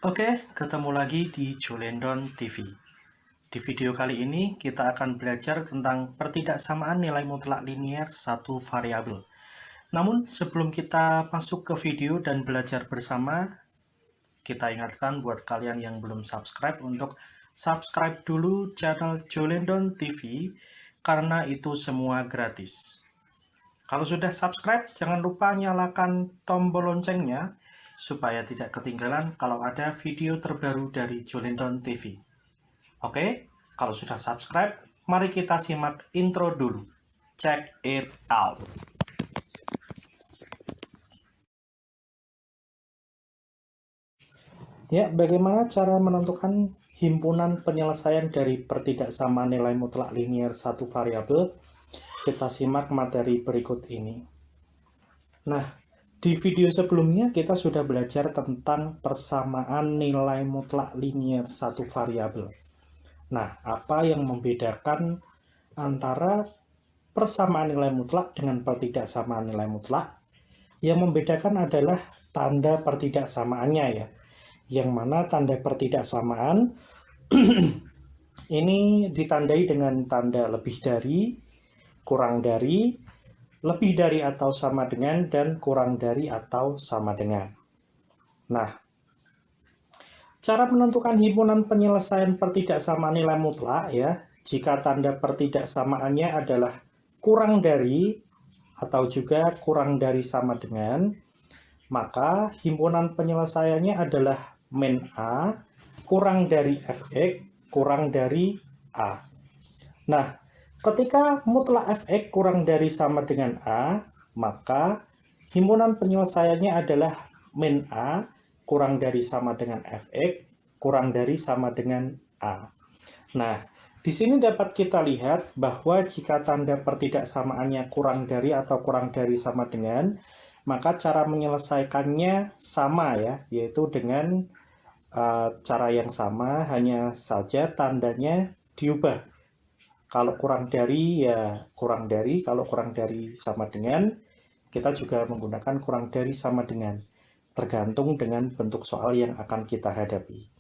Oke, ketemu lagi di Julendon TV. Di video kali ini kita akan belajar tentang pertidaksamaan nilai mutlak linier satu variabel. Namun sebelum kita masuk ke video dan belajar bersama, kita ingatkan buat kalian yang belum subscribe untuk subscribe dulu channel Julendon TV karena itu semua gratis. Kalau sudah subscribe, jangan lupa nyalakan tombol loncengnya supaya tidak ketinggalan kalau ada video terbaru dari Julendon TV. Oke, kalau sudah subscribe, mari kita simak intro dulu. Check it out. Ya, bagaimana cara menentukan himpunan penyelesaian dari pertidaksamaan nilai mutlak linier satu variabel? Kita simak materi berikut ini. Nah, di video sebelumnya kita sudah belajar tentang persamaan nilai mutlak linier satu variabel. Nah, apa yang membedakan antara persamaan nilai mutlak dengan pertidaksamaan nilai mutlak? Yang membedakan adalah tanda pertidaksamaannya ya. Yang mana tanda pertidaksamaan ini ditandai dengan tanda lebih dari, kurang dari, lebih dari atau sama dengan, dan kurang dari atau sama dengan. Nah, cara menentukan himpunan penyelesaian pertidaksamaan nilai mutlak ya, jika tanda pertidaksamaannya adalah kurang dari atau juga kurang dari sama dengan, maka himpunan penyelesaiannya adalah min A kurang dari fx kurang dari A. Nah, ketika mutlak fx kurang dari sama dengan A, maka himpunan penyelesaiannya adalah min A kurang dari sama dengan fx kurang dari sama dengan A. Nah, di sini dapat kita lihat bahwa jika tanda pertidaksamaannya kurang dari atau kurang dari sama dengan, maka cara menyelesaikannya sama ya, yaitu dengan cara yang sama, hanya saja tandanya diubah. Kalau kurang dari ya kurang dari, kalau kurang dari sama dengan, kita juga menggunakan kurang dari sama dengan, tergantung dengan bentuk soal yang akan kita hadapi.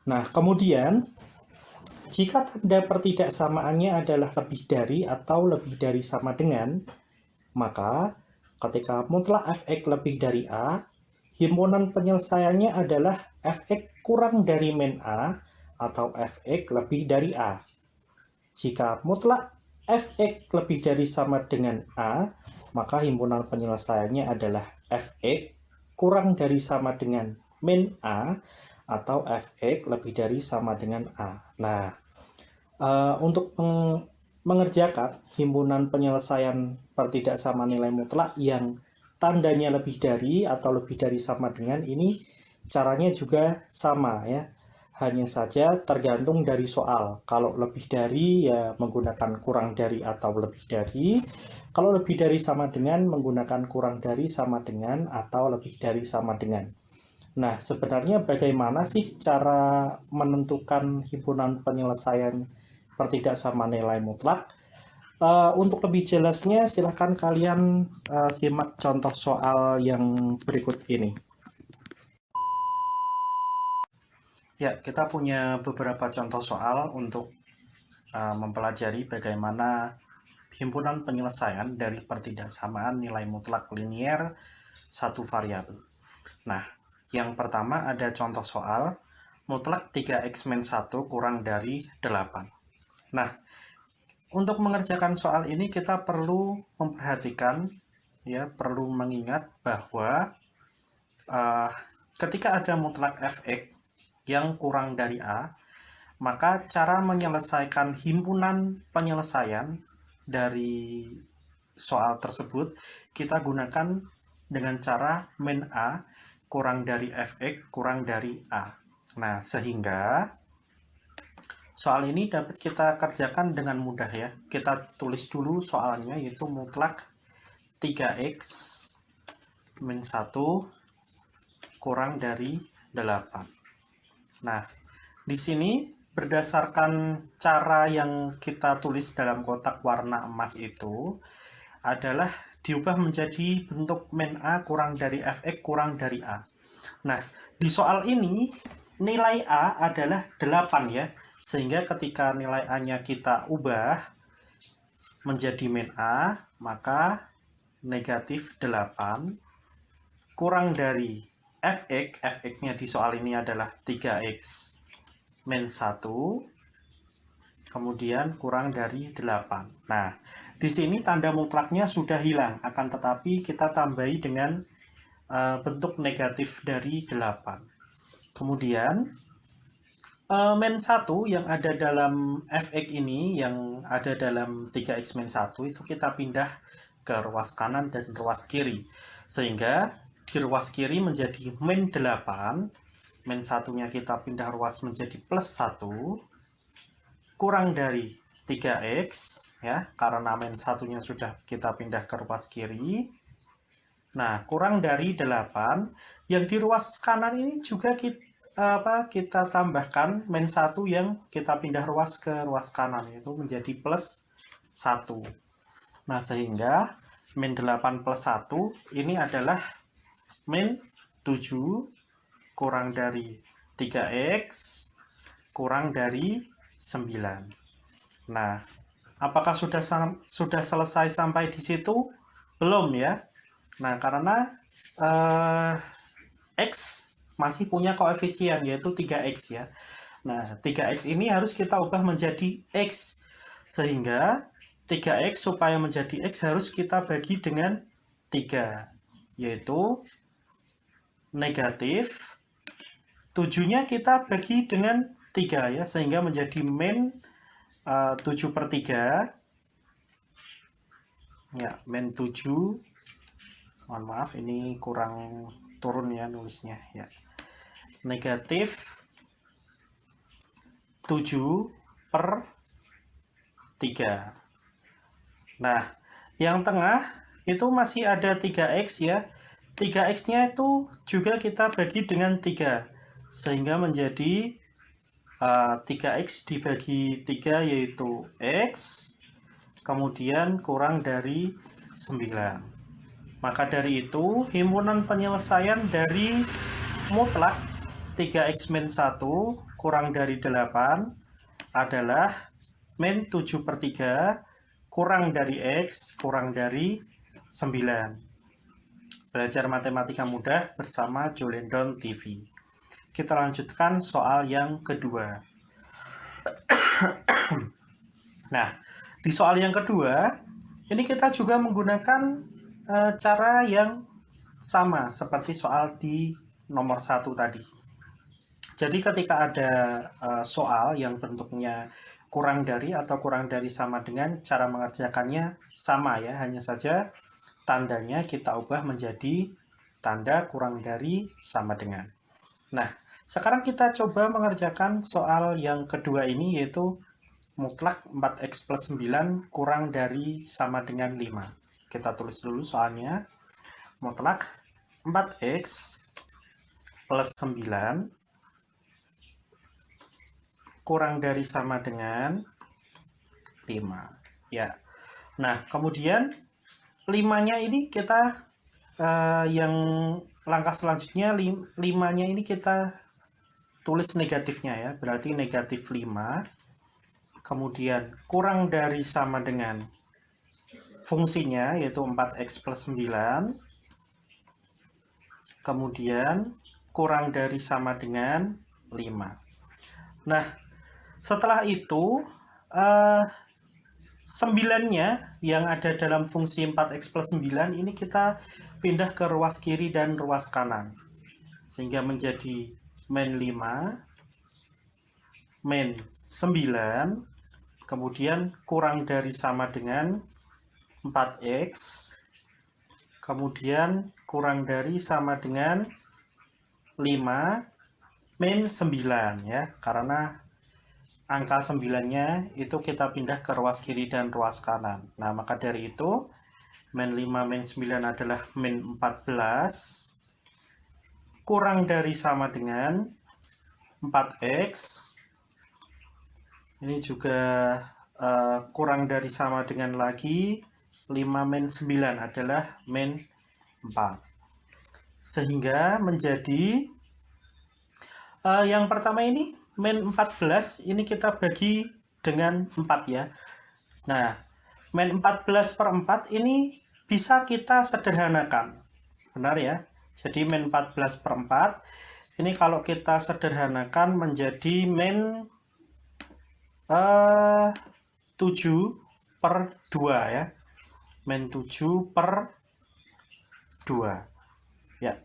Nah, kemudian jika tanda pertidaksamaannya adalah lebih dari atau lebih dari sama dengan, maka ketika mutlak fx lebih dari A, himpunan penyelesaiannya adalah fx kurang dari min A atau fx lebih dari A. Jika mutlak fx lebih dari sama dengan A, maka himpunan penyelesaiannya adalah fx kurang dari sama dengan min A atau fx lebih dari sama dengan A. Nah, untuk mengerjakan himpunan penyelesaian pertidaksamaan nilai mutlak yang tandanya lebih dari atau lebih dari sama dengan ini, caranya juga sama ya. Hanya saja tergantung dari soal. Kalau lebih dari ya menggunakan kurang dari atau lebih dari. Kalau lebih dari sama dengan menggunakan kurang dari sama dengan atau lebih dari sama dengan. Nah, sebenarnya bagaimana sih cara menentukan himpunan penyelesaian pertidaksamaan nilai mutlak? Untuk lebih jelasnya, silahkan kalian simak contoh soal yang berikut ini. Ya, kita punya beberapa contoh soal untuk mempelajari bagaimana himpunan penyelesaian dari pertidaksamaan nilai mutlak linier satu variabel. Nah, yang pertama ada contoh soal mutlak 3x-1 kurang dari 8. Nah, untuk mengerjakan soal ini kita perlu memperhatikan ya, perlu mengingat bahwa ketika ada mutlak fx yang kurang dari A, maka cara menyelesaikan himpunan penyelesaian dari soal tersebut kita gunakan dengan cara min A kurang dari fx kurang dari A. Nah, sehingga soal ini dapat kita kerjakan dengan mudah ya. Kita tulis dulu soalnya, yaitu mutlak 3x min 1 kurang dari 8. Nah, di sini berdasarkan cara yang kita tulis dalam kotak warna emas itu adalah diubah menjadi bentuk min A kurang dari fx kurang dari A. Nah, di soal ini nilai A adalah 8 ya. Sehingga ketika nilai A-nya kita ubah menjadi min A, maka negatif 8 kurang dari fx, fx-nya di soal ini adalah 3x min 1, kemudian kurang dari 8. Nah, di sini tanda mutlaknya sudah hilang, akan tetapi kita tambahi dengan bentuk negatif dari 8. Kemudian min 1 yang ada dalam fx ini, yang ada dalam 3x min 1, itu kita pindah ke ruas kanan dan ruas kiri. Sehingga di ruas kiri menjadi min 8, min 1-nya kita pindah ruas menjadi plus 1, kurang dari 3x, ya, karena min 1-nya sudah kita pindah ke ruas kiri. Nah, kurang dari 8, yang di ruas kanan ini juga kita tambahkan min 1 yang kita pindah ruas ke ruas kanan, itu menjadi plus 1. Nah, sehingga min 8 plus 1 ini adalah min 7 kurang dari 3x kurang dari 9. Nah, apakah sudah selesai sampai di situ? Belum ya. Nah, karena x masih punya koefisien yaitu 3x ya. Nah, 3x ini harus kita ubah menjadi x. Sehingga 3x supaya menjadi x harus kita bagi dengan 3, yaitu negatif 7-nya kita bagi dengan 3 ya, sehingga menjadi min 7/3 ya, min 7. Mohon maaf, ini kurang turun ya nulisnya ya. Negatif 7/3. Nah, yang tengah itu masih ada 3x ya. 3x-nya itu juga kita bagi dengan 3, sehingga menjadi 3x dibagi 3 yaitu x, kemudian kurang dari 9. Maka dari itu, himpunan penyelesaian dari mutlak 3x min 1 kurang dari 8 adalah min 7/3 kurang dari x kurang dari 9. Belajar matematika mudah bersama Jolendon TV. Kita lanjutkan soal yang kedua. Nah, di soal yang kedua, ini kita juga menggunakan cara yang sama seperti soal di nomor 1 tadi. Jadi ketika ada soal yang bentuknya kurang dari atau kurang dari sama dengan, cara mengerjakannya sama ya, hanya saja tandanya kita ubah menjadi tanda kurang dari sama dengan. Nah, sekarang kita coba mengerjakan soal yang kedua ini, yaitu mutlak 4x plus 9 kurang dari sama dengan 5. Kita tulis dulu soalnya. Mutlak 4x plus 9 kurang dari sama dengan 5. Ya. Nah, kemudian 5-nya ini kita yang langkah selanjutnya 5-nya ini kita tulis negatifnya ya, berarti negatif 5, kemudian kurang dari sama dengan fungsinya yaitu 4x plus 9, kemudian kurang dari sama dengan 5. Nah, setelah itu 9-nya yang ada dalam fungsi 4x plus 9 ini kita pindah ke ruas kiri dan ruas kanan, sehingga menjadi min 5, min 9, kemudian kurang dari sama dengan 4x, kemudian kurang dari sama dengan 5, min 9 ya, karena angka 9-nya itu kita pindah ke ruas kiri dan ruas kanan. Nah, maka dari itu min 5 min 9 adalah min 14 kurang dari sama dengan 4x. Ini juga kurang dari sama dengan lagi 5 min 9 adalah min 4. Sehingga menjadi yang pertama ini min 14 ini kita bagi dengan 4 ya. Nah, min 14/4 ini bisa kita sederhanakan. Benar ya? Jadi min 14/4 ini kalau kita sederhanakan menjadi min 7/2 ya. Min 7/2 ya.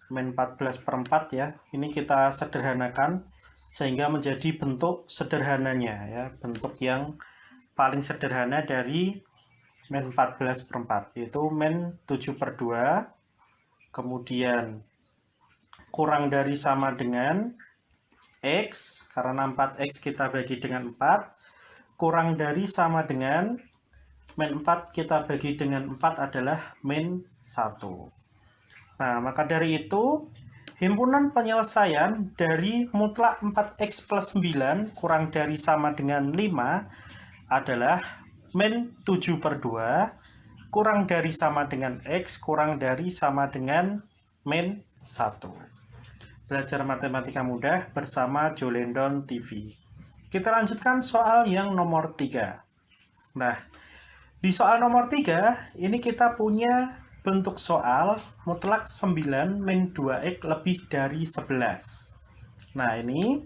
Min 14/4 ya. Ini kita sederhanakan sehingga menjadi bentuk sederhananya ya, bentuk yang paling sederhana dari min 14/4 yaitu min 7/2, kemudian kurang dari sama dengan X, karena 4X kita bagi dengan 4, kurang dari sama dengan min 4 kita bagi dengan 4 adalah min 1. Nah, maka dari itu, himpunan penyelesaian dari mutlak 4X plus 9 kurang dari sama dengan 5 adalah min 7/2 kurang dari sama dengan X kurang dari sama dengan min 1. Belajar matematika mudah bersama Jolendon TV. Kita lanjutkan soal yang nomor 3. Nah, di soal nomor 3, ini kita punya bentuk soal mutlak 9 min 2X lebih dari 11. Nah, ini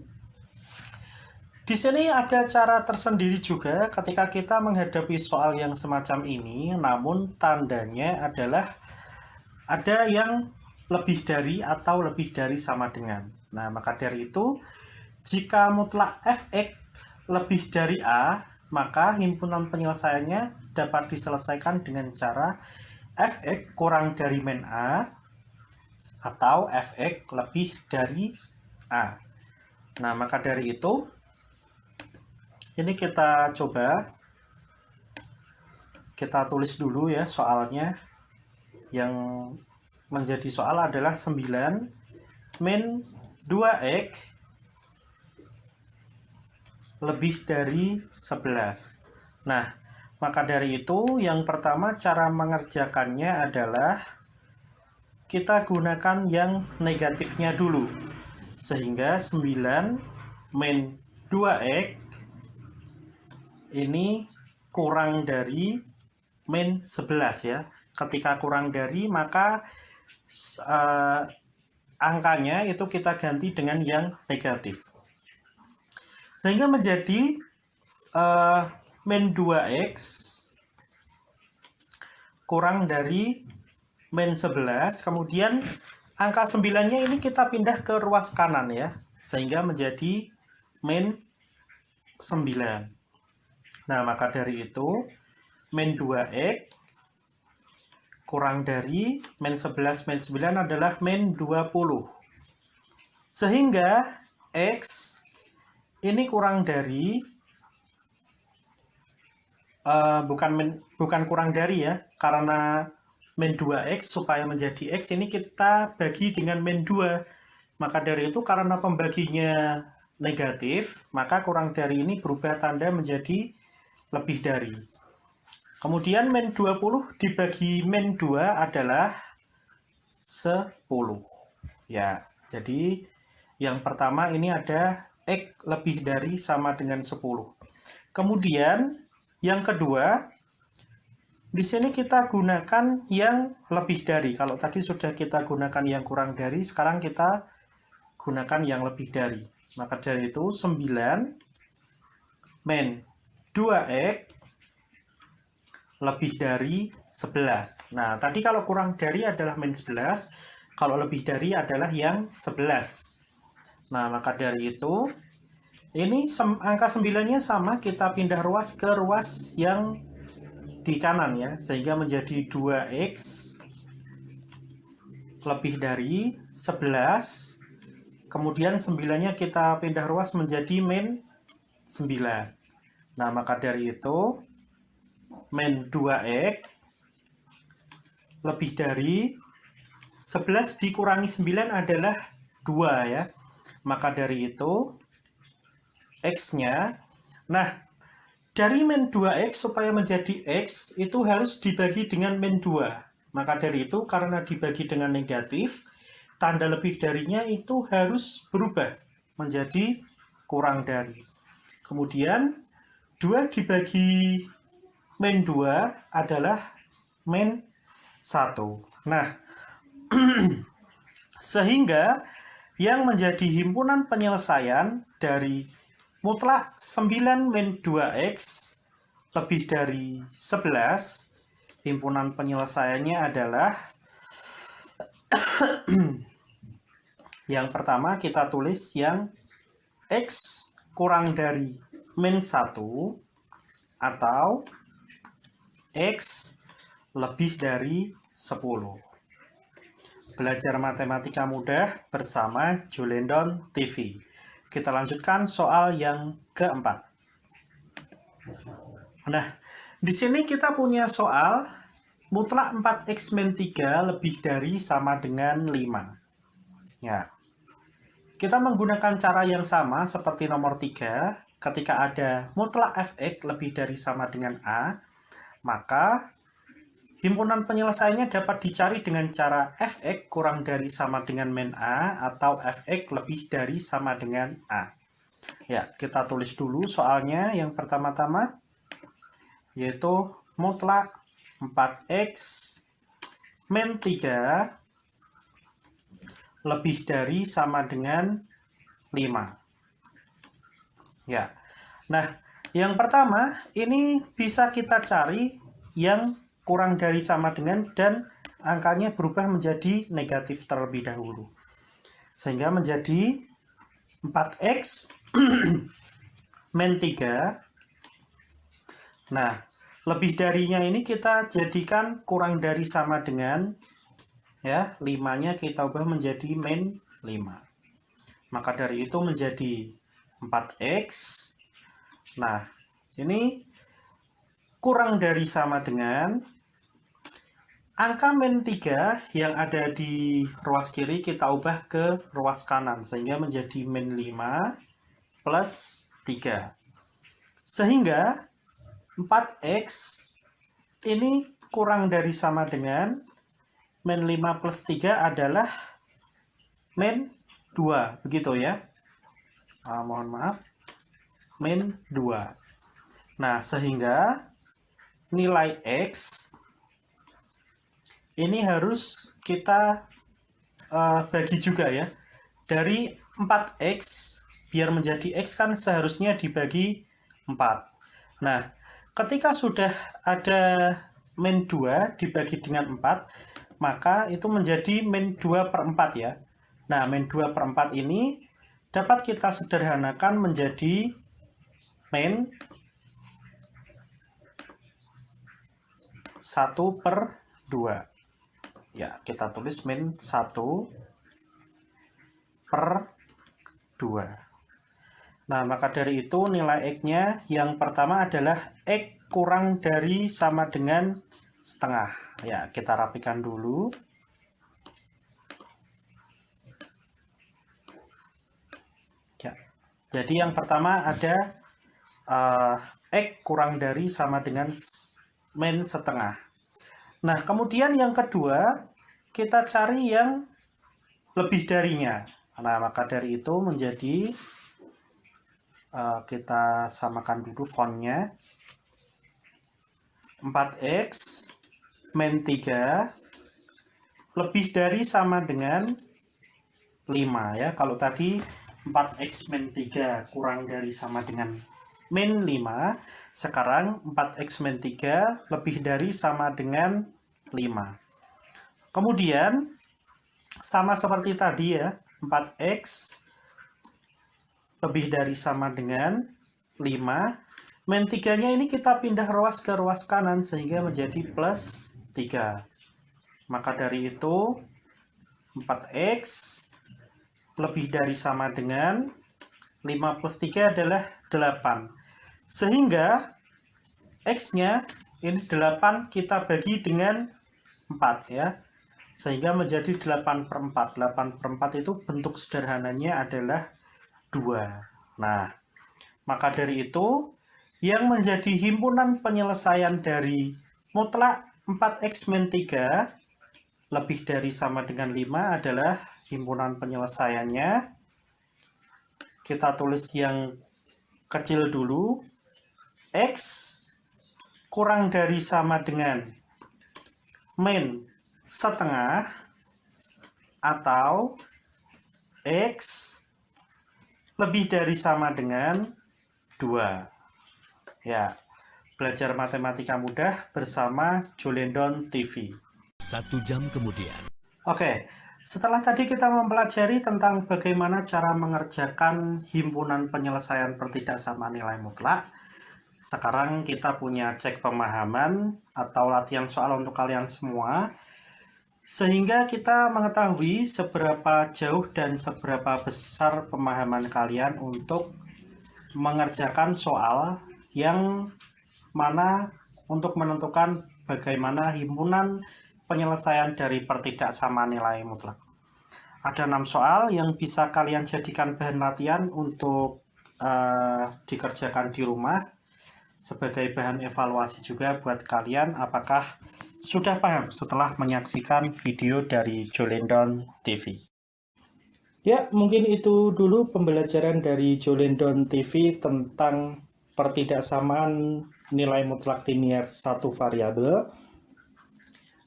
di sini ada cara tersendiri juga ketika kita menghadapi soal yang semacam ini, namun tandanya adalah ada yang lebih dari atau lebih dari sama dengan. Nah, maka dari itu, jika mutlak fx lebih dari A, maka himpunan penyelesaiannya dapat diselesaikan dengan cara fx kurang dari min A atau fx lebih dari A. Nah, maka dari itu, ini kita coba, kita tulis dulu ya soalnya. Yang menjadi soal adalah 9 min 2x lebih dari 11. Nah, maka dari itu yang pertama cara mengerjakannya adalah kita gunakan yang negatifnya dulu. Sehingga 9 min 2x ini kurang dari min 11 ya. Ketika kurang dari maka angkanya itu kita ganti dengan yang negatif. Sehingga menjadi min 2x kurang dari min 11, kemudian angka 9-nya ini kita pindah ke ruas kanan ya, sehingga menjadi min 9. Nah, maka dari itu min 2x kurang dari min 11 min 9 adalah min 20. Sehingga X ini kurang dari bukan kurang dari ya, karena min 2x supaya menjadi X ini kita bagi dengan min 2. Maka dari itu karena pembaginya negatif, maka kurang dari ini berubah tanda menjadi lebih dari. Kemudian min 20 dibagi min 2 adalah 10. Ya, jadi yang pertama ini ada X lebih dari sama dengan 10. Kemudian yang kedua, di sini kita gunakan yang lebih dari. Kalau tadi sudah kita gunakan yang kurang dari, sekarang kita gunakan yang lebih dari. Maka dari itu 9 min 2x lebih dari 11. Nah, tadi kalau kurang dari adalah min 11, kalau lebih dari adalah yang 11. Nah, maka dari itu, ini angka 9-nya sama, kita pindah ruas ke ruas yang di kanan ya, sehingga menjadi 2x lebih dari 11. Kemudian 9-nya kita pindah ruas menjadi min 9. Nah, maka dari itu, min 2x lebih dari 11 dikurangi 9 adalah 2 ya. Maka dari itu X-nya, nah dari min 2x supaya menjadi X itu harus dibagi dengan min 2. Maka dari itu, karena dibagi dengan negatif, tanda lebih darinya itu harus berubah menjadi kurang dari. Kemudian, 2 dibagi min 2 adalah min 1. Nah, sehingga yang menjadi himpunan penyelesaian dari mutlak 9 min 2x lebih dari 11, himpunan penyelesaiannya adalah yang pertama kita tulis yang x kurang dari min 1 atau x lebih dari 10. Belajar matematika mudah bersama Julendon TV. Kita lanjutkan soal yang keempat. Nah, di sini kita punya soal mutlak 4x min 3 lebih dari sama dengan 5. Ya. Kita menggunakan cara yang sama seperti nomor 3. Ketika ada mutlak fx lebih dari sama dengan a, maka himpunan penyelesaiannya dapat dicari dengan cara fx kurang dari sama dengan min a atau fx lebih dari sama dengan a. Ya, kita tulis dulu soalnya yang pertama-tama, yaitu mutlak 4x min 3 lebih dari sama dengan 5. Ya. Nah, yang pertama ini bisa kita cari yang kurang dari sama dengan dan angkanya berubah menjadi negatif terlebih dahulu. Sehingga menjadi 4x min 3. Nah, lebih darinya ini kita jadikan kurang dari sama dengan, ya, 5-nya kita ubah menjadi min 5. Maka dari itu menjadi 4x. Nah, ini kurang dari sama dengan angka min 3 yang ada di ruas kiri kita ubah ke ruas kanan. Sehingga menjadi min 5 plus 3. Sehingga 4x ini kurang dari sama dengan min 5 plus 3 adalah min 2, begitu ya. Mohon maaf, min 2. Nah, sehingga nilai x ini harus kita bagi juga ya. Dari 4x, biar menjadi x kan seharusnya dibagi 4. Nah, ketika sudah ada min 2 dibagi dengan 4, maka itu menjadi min 2 per 4 ya. Nah, min 2 per 4 ini dapat kita sederhanakan menjadi min 1 per 2. Ya, kita tulis min 1 per 2. Nah, maka dari itu nilai x-nya yang pertama adalah x kurang dari sama dengan setengah. Ya, kita rapikan dulu. Ya, jadi yang pertama ada x kurang dari sama dengan min setengah. Nah, kemudian yang kedua, kita cari yang lebih darinya. Nah, maka dari itu menjadi kita samakan dulu fontnya. 4x min 3 lebih dari sama dengan 5 ya. Kalau tadi 4x min 3 kurang dari sama dengan min 5, sekarang 4x min 3 lebih dari sama dengan 5. Kemudian sama seperti tadi ya, 4x lebih dari sama dengan 5. Min 3-nya ini kita pindah ruas ke ruas kanan sehingga menjadi plus 3. Maka dari itu 4x lebih dari sama dengan 5 plus 3 adalah 8. Sehingga x-nya ini 8 kita bagi dengan 4 ya. Sehingga menjadi 8 per 4. 8 per 4 itu bentuk sederhananya adalah 2. Nah, maka dari itu, yang menjadi himpunan penyelesaian dari mutlak 4x min 3 lebih dari sama dengan 5 adalah himpunan penyelesaiannya. Kita tulis yang kecil dulu. X kurang dari sama dengan min setengah atau X lebih dari sama dengan 2. Ya, belajar matematika mudah bersama Jolendon TV. 1 jam kemudian. Oke, setelah tadi kita mempelajari tentang bagaimana cara mengerjakan himpunan penyelesaian pertidaksamaan nilai mutlak, sekarang kita punya cek pemahaman atau latihan soal untuk kalian semua, sehingga kita mengetahui seberapa jauh dan seberapa besar pemahaman kalian untuk mengerjakan soal yang mana untuk menentukan bagaimana himpunan penyelesaian dari pertidaksamaan nilai mutlak. Ada 6 soal yang bisa kalian jadikan bahan latihan untuk dikerjakan di rumah sebagai bahan evaluasi juga buat kalian apakah sudah paham setelah menyaksikan video dari Jolendon TV. Ya, mungkin itu dulu pembelajaran dari Jolendon TV tentang pertidaksamaan nilai mutlak linear satu variabel.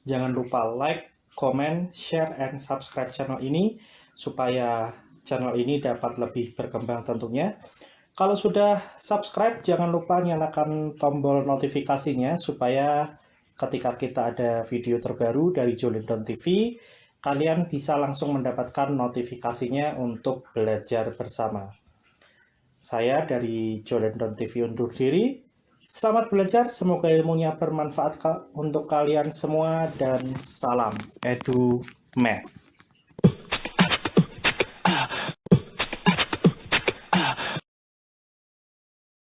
Jangan lupa like, comment, share, and subscribe channel ini supaya channel ini dapat lebih berkembang tentunya. Kalau sudah subscribe, jangan lupa nyalakan tombol notifikasinya supaya ketika kita ada video terbaru dari Jolendon TV, kalian bisa langsung mendapatkan notifikasinya untuk belajar bersama. Saya dari Jolendon TV undur diri. Selamat belajar, semoga ilmunya bermanfaat untuk kalian semua dan salam EduMath.